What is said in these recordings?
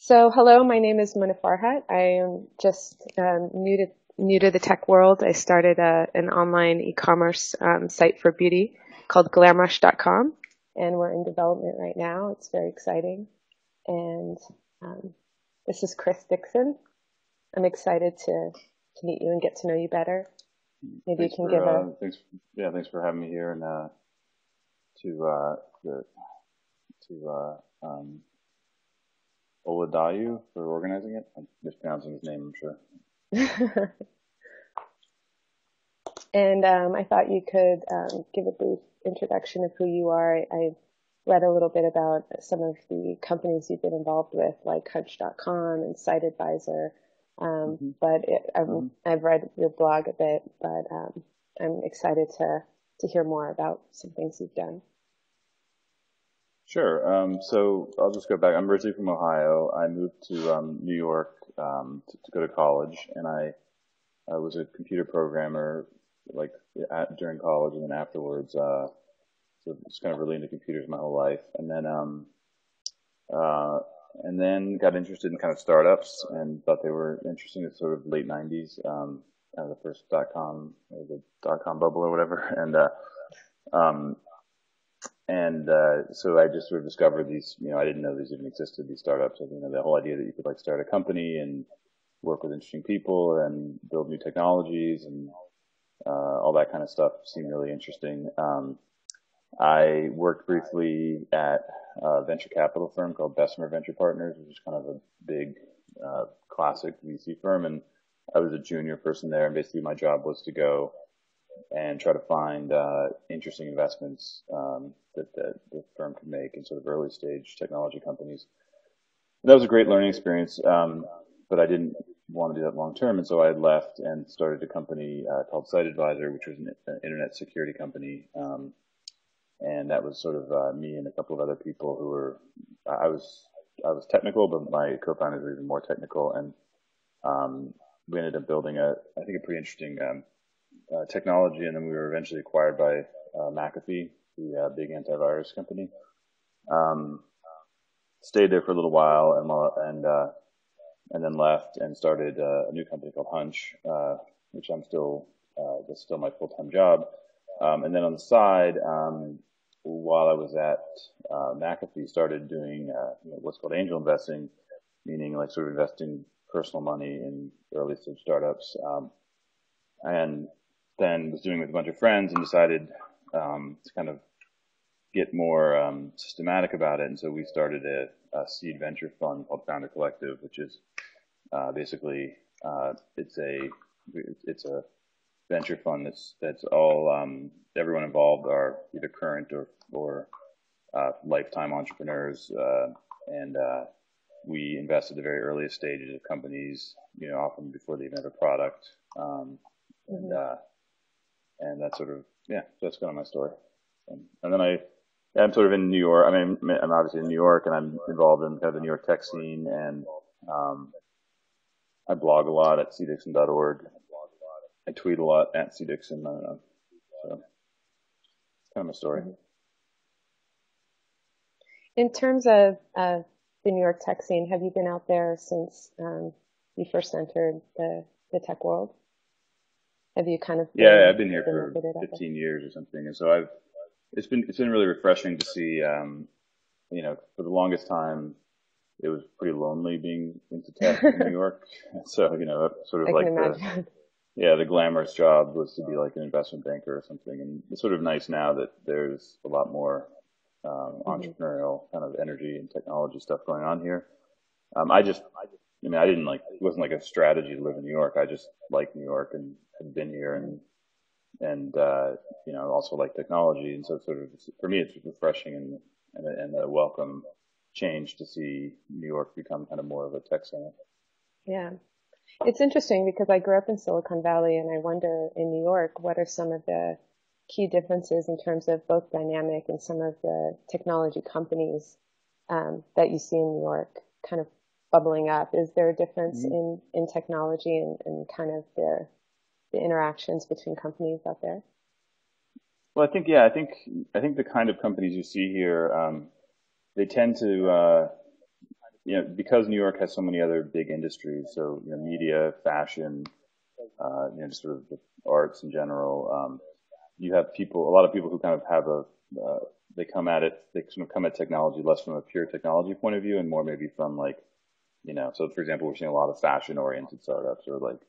So, hello, my name is Muna Farhat. I am just new to the tech world. I started an online e-commerce site for beauty called glamrush.com, and we're in development right now. It's very exciting. And um, this is Chris Dixon. I'm excited to meet you and get to know you better. Maybe you Thanks can give for a thanks for having me here and to to Oladayu for organizing it. I'm mispronouncing his name, I'm sure. And I thought you could give a brief introduction of who you are. I read a little bit about some of the companies you've been involved with, like Hunch.com and Site Advisor. hmm But hmm I've read your blog a bit, but I'm excited to hear more about some things you've done. Sure. So I'll just go back. I'm originally from Ohio. I moved to New York to go to college, and I was a computer programmer like during college, and then afterwards, so just kind of really into computers my whole life, Uh, and then got interested in kind of startups and thought they were interesting. It's sort of late 90s, the first .com or the .com bubble or whatever. Um, so I just sort of discovered these, I didn't know these even existed, these startups. The whole idea that you could like start a company and work with interesting people and build new technologies and, all that kind of stuff seemed really interesting. I worked briefly at a venture capital firm called Bessemer Venture Partners, which is kind of a big, classic VC firm. And I was a junior person there. And basically my job was to go and try to find, interesting investments, that the firm could make in sort of early stage technology companies. And that was a great learning experience. But I didn't want to do that long term. And so I left and started a company, called Site Advisor, which was an internet security company. And that was sort of me and a couple of other people who were I was I was technical, but my co-founders were even more technical, and we ended up building a I think a pretty interesting technology, and then we were eventually acquired by McAfee, the big antivirus company. Um, Stayed there for a little while, and then left and started a new company called Hunch, which that's still my full-time job. And then on the side, while I was at McAfee, started doing what's called angel investing, meaning like sort of investing personal money in early stage startups. And then was doing it with a bunch of friends and decided to kind of get more systematic about it. And so we started a seed venture fund called Founder Collective, which is basically it's a venture fund that's all everyone involved are either current or lifetime entrepreneurs, and we invest at the very earliest stages of companies, often before they even have a product, and Hmm. uh, and that's sort of yeah, so that's kind of my story. And then I'm sort of in New York. I mean, I'm obviously in New York, and I'm involved in kind of the New York tech scene, and um, I blog a lot at cdixon.org. I tweet a lot at cdixon. I don't know. So it's kind of my story. Hmm. In terms of the New York tech scene, have you been out there since you first entered the tech world? Have you kind of Yeah, I've been here been for recruited out there? 15 years or something, and so it's been really refreshing to see. For the longest time, it was pretty lonely being into tech in New York. So sort of I can like imagine. the glamorous job was to be like an investment banker or something, and it's sort of nice now that there's a lot more Hmm. entrepreneurial kind of energy and technology stuff going on here. I didn't like, it wasn't like a strategy to live in New York. I just like New York and had been here and also like technology. And so it's sort of, for me, it's refreshing and a welcome change to see New York become kind of more of a tech center. Yeah. It's interesting because I grew up in Silicon Valley and I wonder in New York, what are some of the key differences in terms of both dynamic and some of the technology companies that you see in New York kind of bubbling up? Is there a difference hmm in technology and kind of the interactions between companies out there? Well, I think the kind of companies you see here, they tend to because New York has so many other big industries, so media, fashion, just sort of the arts in general. You have a lot of people who kind of have they sort of come at technology less from a pure technology point of view and more maybe from like, so for example, we're seeing a lot of fashion oriented startups or like,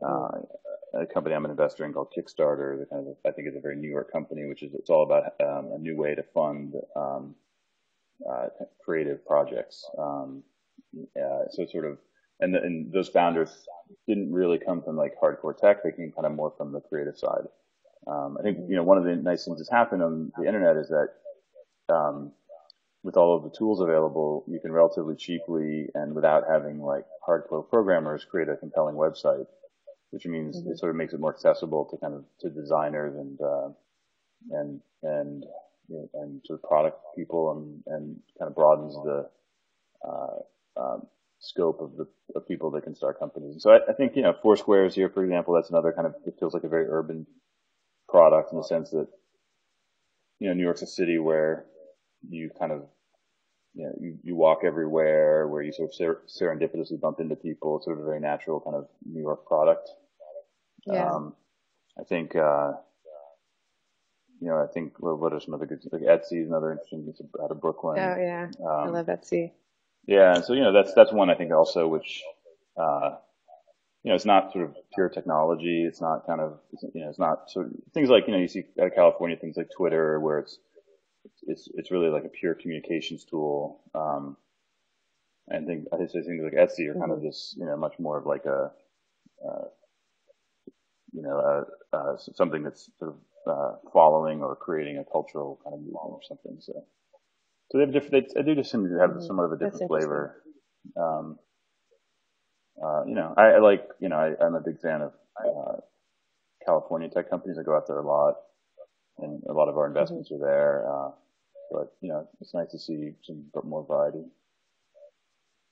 Mm. a company I'm an investor in called Kickstarter, that kind of, I think is a very New York company, it's all about, a new way to fund, creative projects. So sort of, and those founders didn't really come from like hardcore tech. They came kind of more from the creative side. I think, Mhm. one of the nice things that's happened on the internet is that, um, with all of the tools available, you can relatively cheaply and without having like hardcore programmers create a compelling website, which means it Mhm. sort of makes it more accessible to kind of to designers and sort of product people and kind of broadens the uh, scope of the of people that can start companies. And so I think Foursquare is here, for example. That's another kind of, it feels like a very urban product in the sense that New York's a city where you kind of you walk everywhere, where you sort of serendipitously bump into people. It's sort of a very natural kind of New York product. Yeah. Um, I think I think what are some other good, like Etsy is another interesting, it's out of Brooklyn. Oh, yeah. I Um, love Etsy. yeah, and so that's one I think also which uh, it's not sort of pure technology. It's not kind of it's not sort of things like you see out of California, things like Twitter where it's really like a pure communications tool. And I think things like Etsy are kind of Hmm. just much more of like a uh, something that's sort of following or creating a cultural kind of movement or something. So they have different. They do just seem to have Hmm. somewhat of a That's different interesting. flavor. Um, I like I'm a big fan of California tech companies. I go out there a lot, and a lot of our Hmm. investments are there. But it's nice to see some more variety.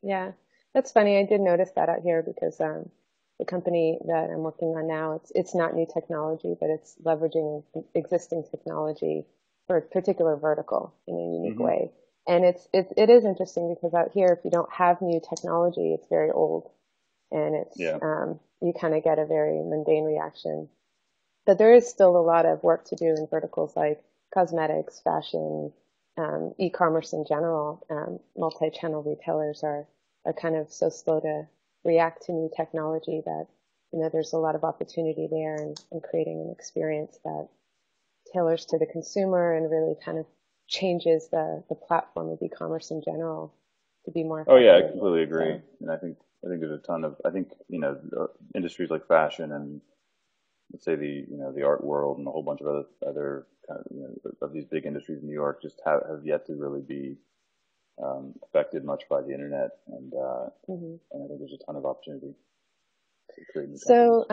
Yeah, that's funny. I did notice that out here because the company that I'm working on now, it's not new technology, but it's leveraging existing technology for a particular vertical in a unique Hmm. way. And it is interesting because out here, if you don't have new technology, it's very old, and Yeah. you kind of get a very mundane reaction. But there is still a lot of work to do in verticals like cosmetics, fashion, e-commerce in general. Multi-channel retailers are kind of so slow to react to new technology that, there's a lot of opportunity there in creating an experience that tailors to the consumer and really kind of changes the platform of e-commerce in general to be more Oh yeah, I effective. completely agree. So, And I think there's a ton of I think industries like fashion and let's say the art world and a whole bunch of other kind of of these big industries in New York just have yet to really be affected much by the internet mhm. and I think there's a ton of opportunity to create new companies. So,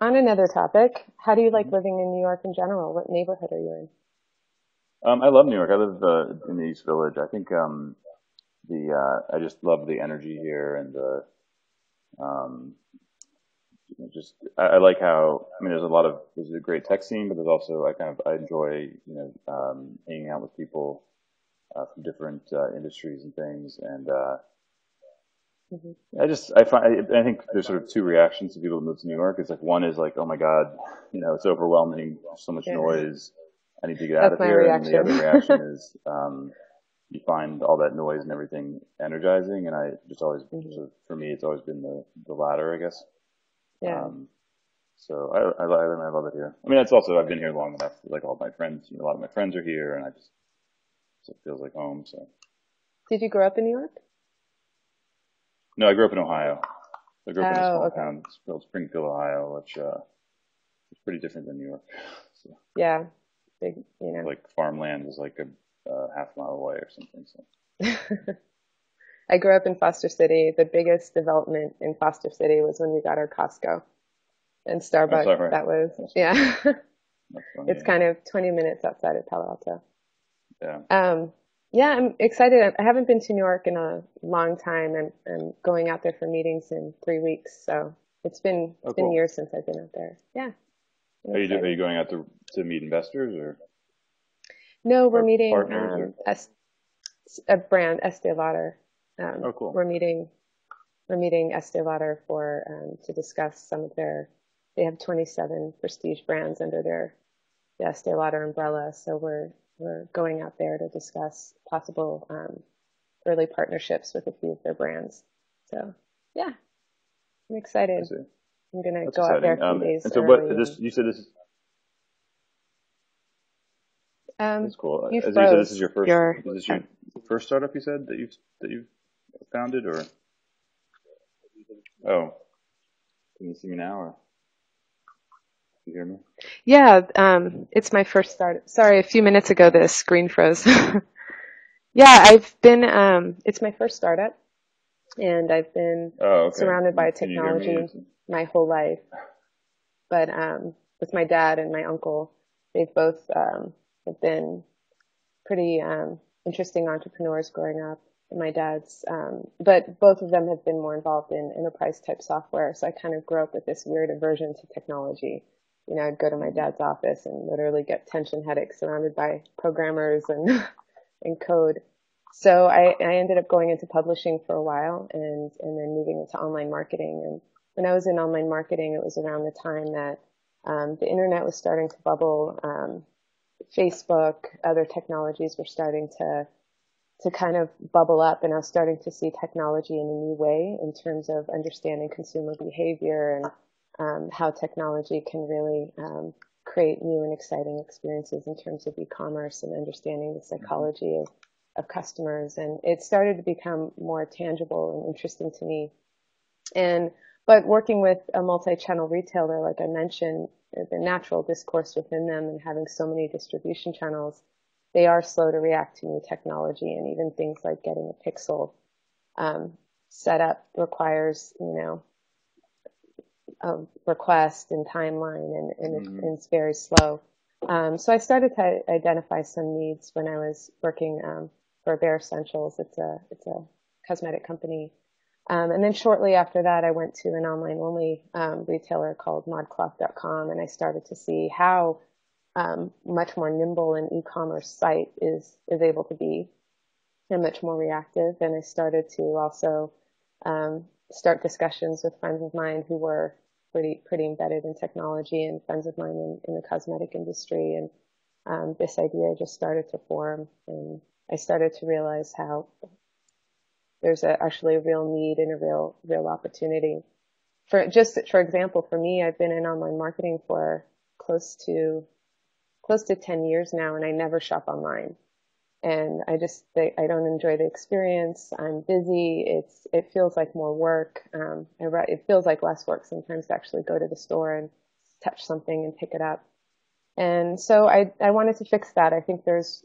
on another topic, how do you like Hmm. living in New York in general? What neighborhood are you in? I love New York. I live in the East Village. I think the I just love the energy here and the um, just I like how there's a great tech scene, but there's also I enjoy hanging out with people from different industries and things, and Hmm. I think there's sort of two reactions to people who move to New York. It's like one is like, oh my God, it's overwhelming, there's so much Yeah, noise, I need to get out that's of my here, and then the reaction. other reaction is you find all that noise and everything energizing, and I just always Hmm. sort of, for me it's always been the latter, I guess. Yeah. Um, So I love it here. I mean, it's also, I've been here long enough. Like all my friends, a lot of my friends are here, and so it feels like home. So Did you grow up in New York? no, I grew up in Ohio. I grew up in a Oh, small okay. town called Springfield, Ohio, which is pretty different than New York. So Yeah. Big, like farmland is like a half mile away or something. So I grew up in Foster City. The biggest development in Foster City was when we got our Costco and I'm Starbucks. sorry. That was, That's, yeah. that's funny. It's Yeah. kind of 20 minutes outside of Palo Alto. Yeah. Yeah, I'm excited. I haven't been to New York in a long time, and I'm going out there for meetings in 3 weeks. So Oh, it's been cool. years since I've been out there. Yeah, I'm Are you excited. going out to meet investors No, we're or meeting partners or? a brand, Estee Lauder. Oh, cool. we're meeting Estee Lauder for to discuss some of their. They have 27 prestige brands under the Estee Lauder umbrella, so we're going out there to discuss possible early partnerships with a few of their brands. So yeah, I'm I excited. see. I'm gonna That's go out there exciting. a few days And so what early, this, you said this, and that's cool. you As you said, this is froze your first, your. is this your Sorry. first startup you said that you've founded or, oh, can you see me now or can you hear me? Yeah, it's my first start. Sorry, a few minutes ago the screen froze. Yeah, I've been. It's my first startup, and I've been Oh, okay. surrounded by Can you hear me? technology my whole life. But with my dad and my uncle, they've both have been pretty interesting entrepreneurs growing up. And my dad's, but both of them have been more involved in enterprise type software. So I kind of grew up with this weird aversion to technology. You know, I'd go to my Mhm. dad's office and literally get tension headaches surrounded by programmers and and code. So I ended up going into publishing for a while and then moving into online marketing. And when I was in online marketing, it was around the time that the internet was starting to bubble. Facebook, other technologies were starting to kind of bubble up, and I was starting to see technology in a new way in terms of understanding consumer behavior and how technology can really create new and exciting experiences in terms of e-commerce and understanding the Mhm. psychology of customers. And it started to become more tangible and interesting to me. And but working with a multi-channel retailer, like I mentioned, the natural discourse within them and having so many distribution channels, they are slow to react to new technology, and even things like getting a pixel set up requires, a request and timeline, Mhm. and it's very slow. So I started to identify some needs when I was working for Bare Essentials. It's a cosmetic company. And then shortly after that, I went to an online only retailer called modcloth.com, and I started to see how much more nimble an e-commerce site is able to be, and much more reactive. And I started to also start discussions with friends of mine who were pretty embedded in technology, and friends of mine in the cosmetic industry. And this idea just started to form, and I started to realize how there's actually a real need and a real opportunity. For example, for me, I've been in online marketing for close to close to 10 years now, and I never shop online. And I don't enjoy the experience. I'm busy. It feels like more work. It feels like less work sometimes to actually go to the store and touch something and pick it up. And so I wanted to fix that. I think there's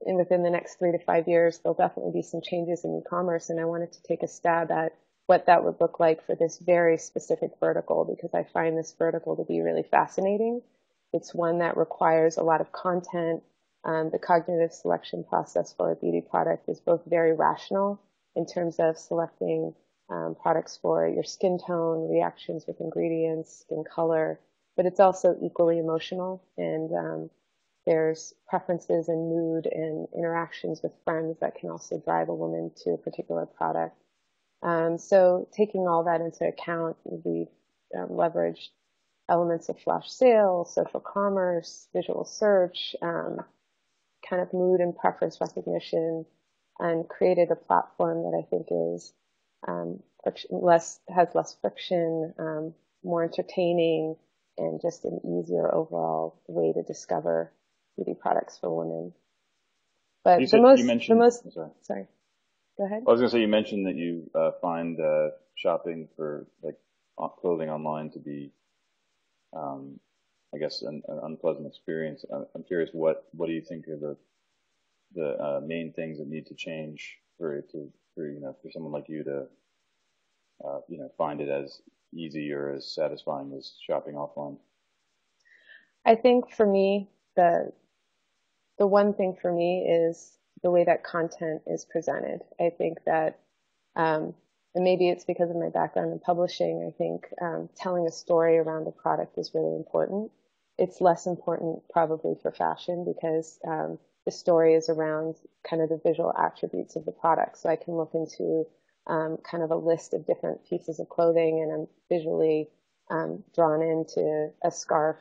within the next 3 to 5 years, there'll definitely be some changes in e-commerce, and I wanted to take a stab at what that would look like for this very specific vertical, because I find this vertical to be really fascinating. It's one that requires a lot of content. The cognitive selection process for a beauty product is both very rational in terms of selecting products for your skin tone, reactions with ingredients, skin color, but it's also equally emotional, and there's preferences and mood and interactions with friends that can also drive a woman to a particular product. So taking all that into account, we've leveraged elements of flash sales, social commerce, visual search, kind of mood and preference recognition, and created a platform that I think is has less friction, more entertaining, and just an easier overall way to discover beauty products for women. You But said, you the mentioned, most, I'm sorry. sorry, go ahead. I was gonna say you mentioned that you find shopping for like clothing online to be, um, I guess, an unpleasant experience. I'm curious, what do you think are the main things that need to change for someone like you to find it as easy or as satisfying as shopping offline? I think for me, the one thing for me is the way that content is presented. I think that, and maybe it's because of my background in publishing, I think telling a story around a product is really important. It's less important probably for fashion because the story is around kind of the visual attributes of the product. So I can look into kind of a list of different pieces of clothing, and I'm visually drawn into a scarf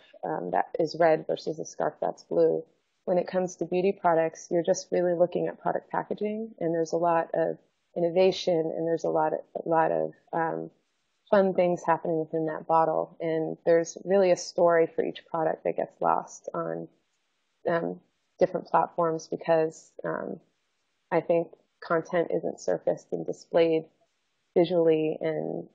that is red versus a scarf that's blue. When it comes to beauty products, you're just really looking at product packaging, and there's a lot of innovation, and there's a lot of fun things happening within that bottle. And there's really a story for each product that gets lost on um, different platforms, because I think content isn't surfaced and displayed visually and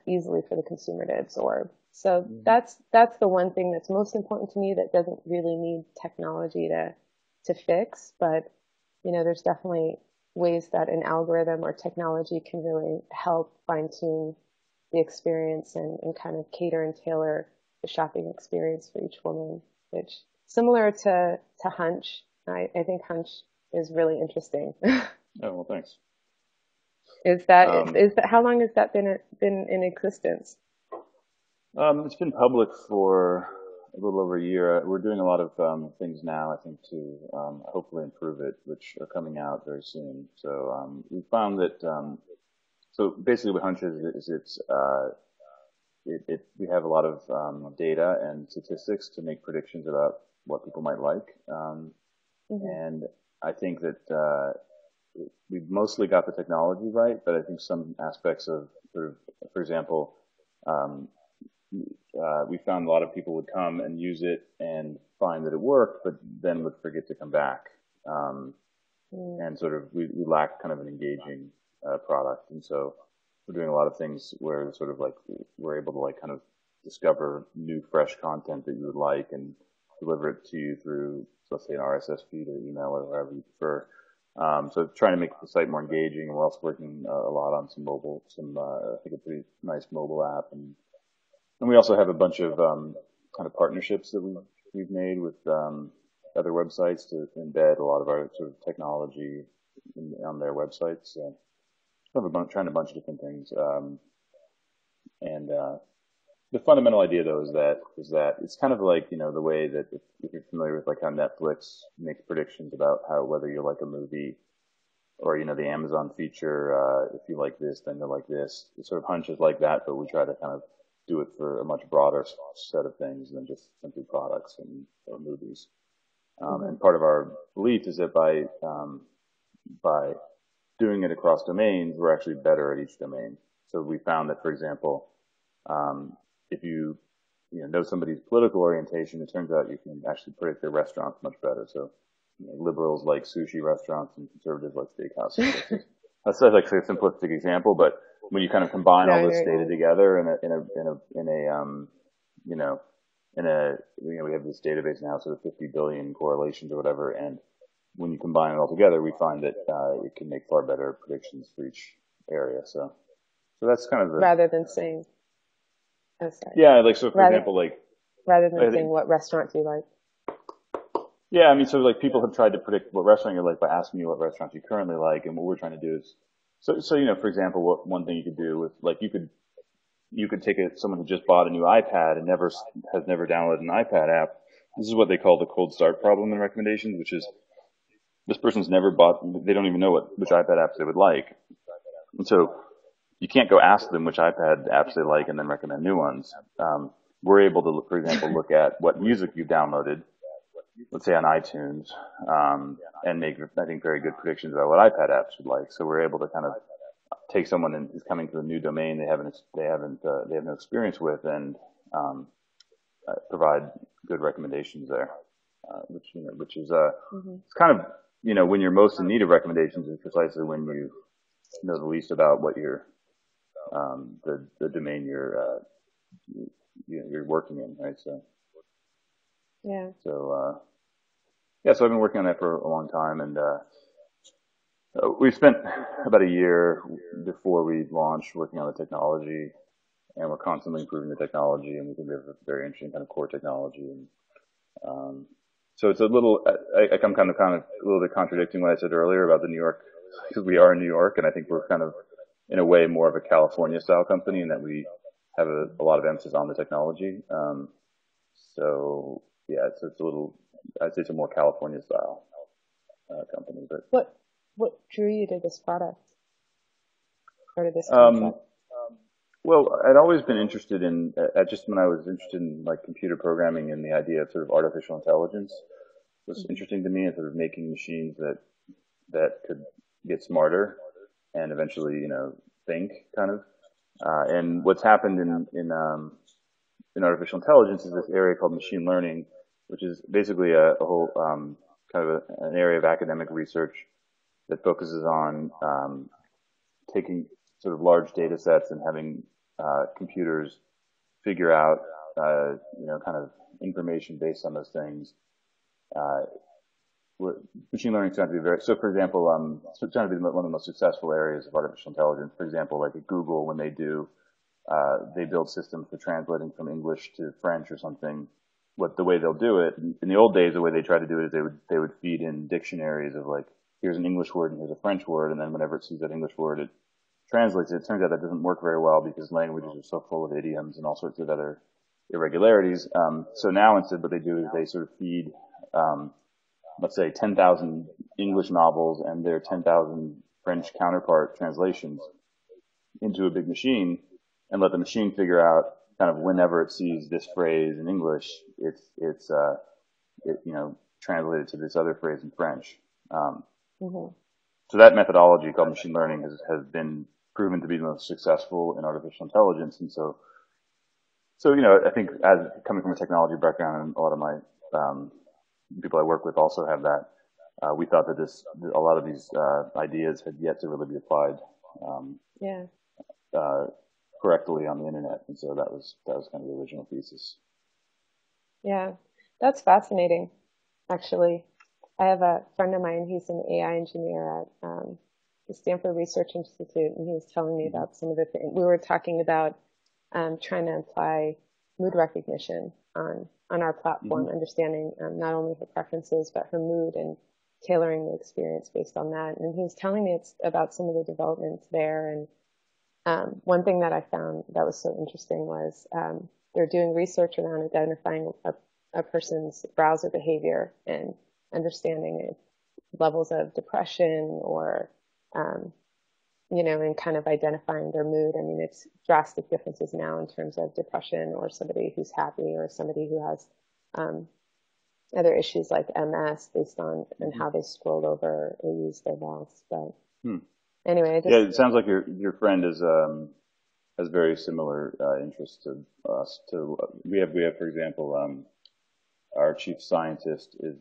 easily for the consumer to absorb. So that's the one thing that's most important to me that doesn't really need technology to fix. But there's definitely ways that an algorithm or technology can really help fine tune the experience, and kind of cater and tailor the shopping experience for each woman, which similar to Hunch, I think Hunch is really interesting. Oh, well, thanks. Is that Um, is that how long has that been in existence? it's been public for a little over a year. We're doing a lot of things now, I think, to hopefully improve it, which are coming out very soon. So we found that so basically what Hunch is we have a lot of data and statistics to make predictions about what people might like, Hmm. and I think that we've mostly got the technology right, but I think some aspects of sort of, for example, um, we found a lot of people would come and use it and find that it worked, but then would forget to come back. Um, Mm. and sort of we lack kind of an engaging product, and so we're doing a lot of things where sort of like we're able to like kind of discover new fresh content that you would like and deliver it to you through, let's say, an RSS feed or email or wherever you prefer. So trying to make the site more engaging, and we're also working a lot on I think a pretty nice mobile app, and we also have a bunch of kind of partnerships that we've made with other websites to embed a lot of our sort of technology on their websites. So we have trying a bunch of different things. And the fundamental idea, though, is that it's kind of like the way that if you're familiar with like how Netflix makes predictions about how whether you like a movie, or the Amazon feature, if you like this, then you'll like this. It sort of hunches like that, but we try to kind of do it for a much broader set of things than just simply products or movies. Hmm. And part of our belief is that by doing it across domains, we're actually better at each domain. So we found that, for example, if you know somebody's political orientation, it turns out you can actually predict their restaurants much better. So liberals like sushi restaurants and conservatives like steakhouses. That's like a simplistic example, but when you kind of combine No, all I know this what you data mean. together you know we have this database now, sort of 50 billion correlations or whatever, and when you combine it all together, we find that it can make far better predictions for each area. So that's kind of the Rather than saying, oh, sorry. yeah, like so for Rather example, like rather than I saying think what restaurant do you like. yeah, I mean, so like people have tried to predict what restaurant you like by asking you what restaurants you currently like, and what we're trying to do is, so for example, what one thing you could do with like you could take someone who just bought a new iPad and has never downloaded an iPad app. This is what they call the cold start problem in recommendations, which is this person's never bought, they don't even know which iPad apps they would like, and so you can't go ask them which iPad apps they like and then recommend new ones. We're able to, for example, look at what music you've downloaded, let's say on iTunes, and make, I think, very good predictions about what iPad apps would like. So we're able to kind of take someone who's coming to a new domain they have no experience with, and provide good recommendations there, which is Hmm. it's kind of when you're most in need of recommendations is precisely when you know the least about what the domain you're working in, right? Yeah. So yeah, so I've been working on that for a long time, and we spent about a year before we launched working on the technology, and we're constantly improving the technology, and we think we have a very interesting kind of core technology. And so it's a little, I'm kind of a little bit contradicting what I said earlier about the New York, because we are in New York, and I think we're kind of, in a way, more of a California style company, in that we have a lot of emphasis on the technology. So yeah, it's a little, I'd say it's a more California style. company. But What drew you to this product or to this um, concept? well, I'd always been interested in, just when I was interested in like computer programming and the idea of sort of artificial intelligence was Hmm. interesting to me, and sort of making machines that could get smarter and eventually, think kind of. And what's happened in artificial intelligence is this area called machine learning, which is basically a whole kind of an area of academic research that focuses on taking sort of large data sets and having computers figure out, kind of information based on those things. Uh, Machine learning is going to be very, so for example, so it's going to be one of the most successful areas of artificial intelligence. For example, like at Google, when they build systems for translating from English to French or something. The way they'll do it in the old days, the way they tried to do it is they would feed in dictionaries of like, here's an English word and here's a French word, and then whenever it sees that English word, it translates it. It turns out that doesn't work very well because languages are so full of idioms and all sorts of other irregularities. So now instead, what they do is they sort of feed, um, let's say, 10,000 English novels and their 10,000 French counterpart translations into a big machine and let the machine figure out kind of whenever it sees this phrase in English, translated to this other phrase in French. Um, Hmm. so that methodology called machine learning has been proven to be the most successful in artificial intelligence. And so, I think as coming from a technology background, and a lot of my, people I work with also have that, we thought that a lot of these, ideas had yet to really be applied, um, Yeah. uh, correctly on the internet. And so that was kind of the original thesis. Yeah. That's fascinating, actually. I have a friend of mine, he's an AI engineer at the Stanford Research Institute, and he was telling me Mm-hmm. about some of the things. We were talking about trying to apply mood recognition on our Mm-hmm. platform, understanding not only her preferences, but her mood and tailoring the experience based on that. And he was telling me it's about some of the developments there. And one thing that I found that was so interesting was they're doing research around identifying a person's browser behavior and understanding levels of depression or, um, and kind of identifying their mood. I mean, it's drastic differences now in terms of depression or somebody who's happy or somebody who has um, other issues like MS based on and Mm-hmm. how they scroll over or use their mouse. But Hmm. anyway, I Yeah, just, it sounds like your friend has very similar interests to us. We have for example, our chief scientist is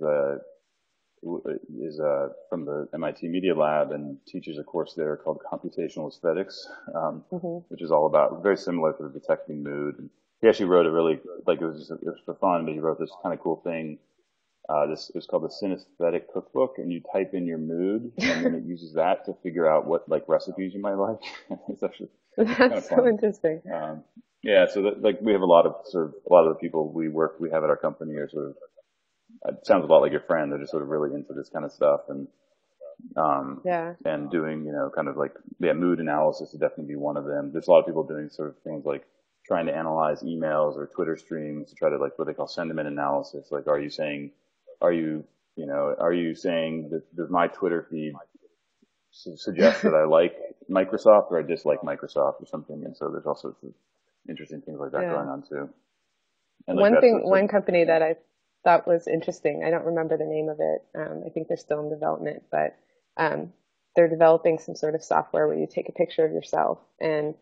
from the MIT Media Lab and teaches a course there called Computational Aesthetics, mm-hmm, which is all about very similar to detecting mood. And he actually wrote a really like it was for fun, but he wrote this kind of cool thing. This is called the Synesthetic Cookbook, and you type in your mood, and then it uses that to figure out what like recipes you might like. It's kind of that's so fun. interesting. Yeah, so that, like we have a lot of the people we have at our company are sort of, it sounds a lot like your friend. They're just sort of really into this kind of stuff um, Yeah. and doing, kind of like, yeah, mood analysis would definitely be one of them. There's a lot of people doing sort of things like trying to analyze emails or Twitter streams to try to like what they call sentiment analysis. Like, are you, are you saying that does my Twitter feed suggest that I like Microsoft or I dislike Microsoft or something? And so there's all sorts of interesting things like that Yeah. going on too. And like One that's thing, so one company yeah. that I thought was interesting, I don't remember the name of it. I think they're still in development, but um, they're developing some sort of software where you take a picture of yourself and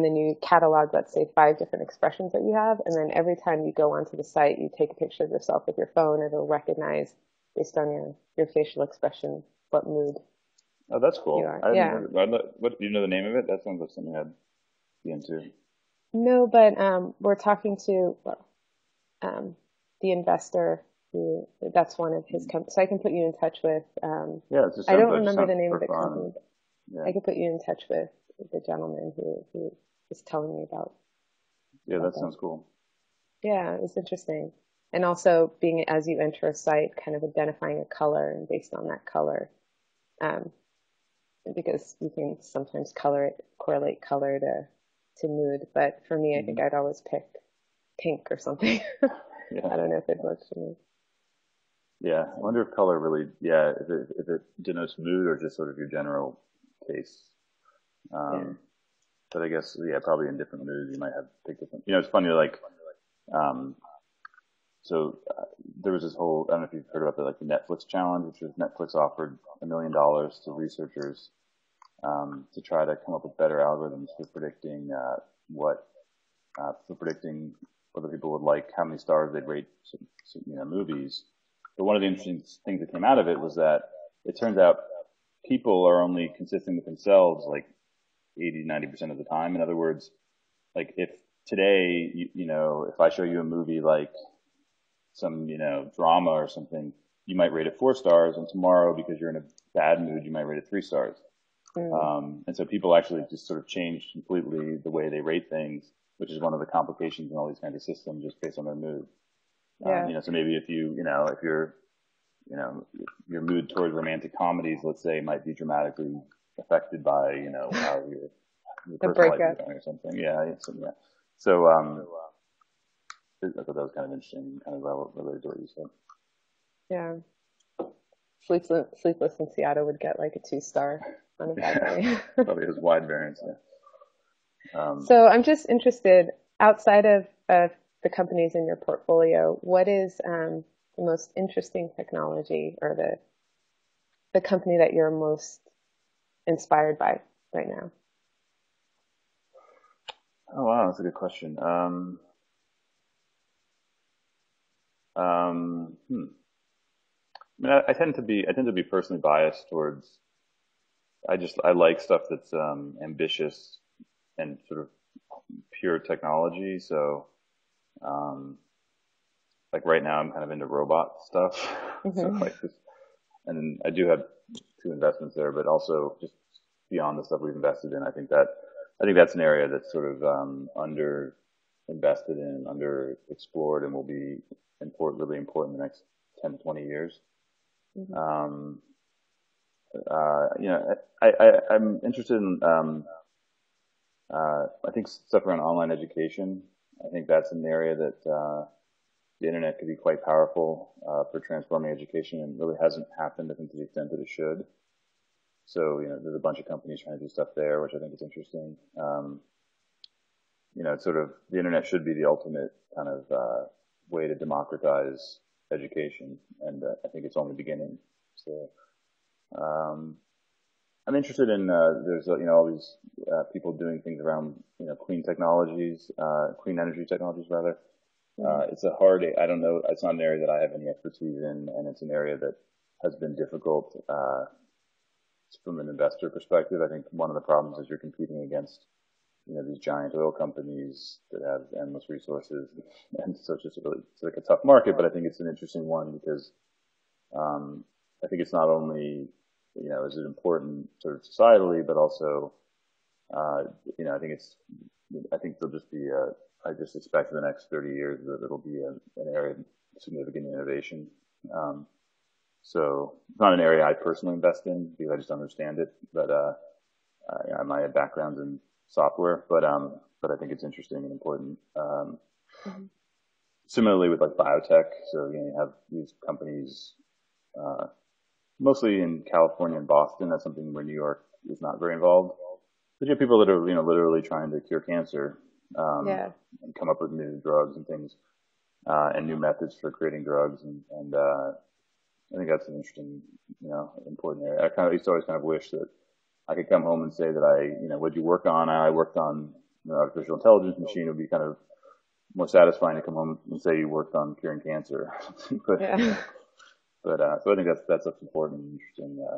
then you catalog, let's say, 5 different expressions that you have, and then every time you go onto the site, you take a picture of yourself with your phone, and it'll recognize based on your facial expression what mood Oh, that's you cool. are. I hadn't Yeah. heard. What do you know the name of it? That sounds like something I'd be into. No, but we're talking to well, um, the investor who that's one of his companies. So I can put you in touch with. Yeah, I don't that just remember sounds the name of super the fun. company, but Yeah, I could put you in touch with the gentleman who was telling me yeah, about that that. sounds cool. Yeah, it was interesting. And also being as you enter a site, kind of identifying a color and based on that color, um, because you can sometimes correlate color to mood. But for me, I think Hmm. I'd always pick pink or something. Yeah, I don't know if it works for me. Yeah, I wonder if color really, yeah, if it denotes mood or just sort of your general taste. Yeah. Um, but I guess, yeah, probably in different moods you might have pick different. You know, it's funny, like, um, so there was this whole, I don't know if you've heard about the like the Netflix challenge, which was Netflix offered $1 million to researchers to try to come up with better algorithms for predicting what for predicting whether people would like how many stars they'd rate movies. But one of the interesting things that came out of it was that it turns out people are only consistent with themselves like 80, 90% of the time. In other words, like if today, if I show you a movie like some, drama or something, you might rate it 4 stars, and tomorrow, because you're in a bad mood, you might rate it 3 stars. Mm. And so people actually just sort of changed completely the way they rate things, which is one of the complications in all these kinds of systems, just based on their mood. Yeah. So maybe if if you know, your mood towards romantic comedies, let's say, might be dramatically affected by, how your The personal life is breakup. going or something. Yeah. Yeah. So, I thought that was kind of interesting, kind of related to what you said. Yeah. Sleepless in Seattle would get like a 2 star on a bad Yeah. day. Probably has wide variance. Yeah. So I'm just interested, outside of the companies in your portfolio, what is the most interesting technology, or the company that you're most inspired by right now? Oh, wow. That's a good question. Hmm. I mean, I tend to be personally biased towards, I like stuff that's, ambitious and sort of pure technology. So, um, like right now I'm kind of into robot stuff. So Hmm. like this, and I do have 2 investments there, but also just beyond the stuff we've invested in, I think that's an area that's sort of, under invested in, under explored, and will be really important in the next 10 to 20 years. Hmm. Um, I'm interested in, I think stuff around online education. I think that's an area that, the internet could be quite powerful, for transforming education, and really hasn't happened, I think, to the extent that it should. So, there's a bunch of companies trying to do stuff there, which I think is interesting. It's sort of, the internet should be the ultimate kind of, way to democratize education, and I think it's only beginning. So, um, I'm interested in, there's, all these, people doing things around, clean technologies, clean energy technologies rather. Hmm. It's a hard, I don't know, it's not an area that I have any expertise in, and it's an area that has been difficult, from an investor perspective. I think one of the problems is you're competing against, these giant oil companies that have endless resources, and so it's like a tough market, but I think it's an interesting one because, I think it's not only, is it important sort of societally, but also, uh, I think I think there'll just be I just expect in the next 30 years that it'll be an area of significant innovation. Um, so it's not an area I personally invest in because I just understand it, but, my background's in software, but I think it's interesting and important. Hmm. Similarly with like biotech, so, you have these companies, uh, mostly in California and Boston. That's something where New York is not very involved. But you have people that are, literally trying to cure cancer, Yeah. and come up with new drugs and things, and new methods for creating drugs. And I think that's an interesting, important area. I used to always kind of wish that I could come home and say that what'd you work on? I worked on, artificial intelligence machine. It would be kind of more satisfying to come home and say you worked on curing cancer. but, Yeah. so I think that's important and interesting.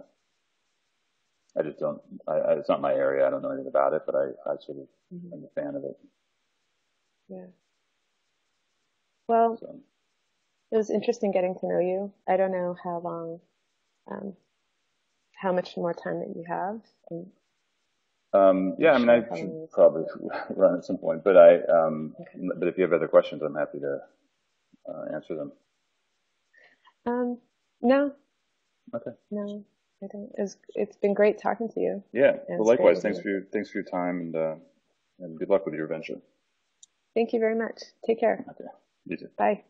I just don't, it's not my area. I don't know anything about it, but I sort of Hmm. am a fan of it. Yeah. Well, So, it was interesting getting to know you. I don't know how long, um, how much more time that you have. I'm yeah, not I mean, I sure how should long probably run at some point, Okay. but if you have other questions, I'm happy to, answer them. Um, no, Okay. no, I don't. It's been great talking to you, Yeah. and Well, it's great likewise. meeting you. Thanks for your time, and good luck with your venture. Thank you very much. Take care. Okay. You too. Bye.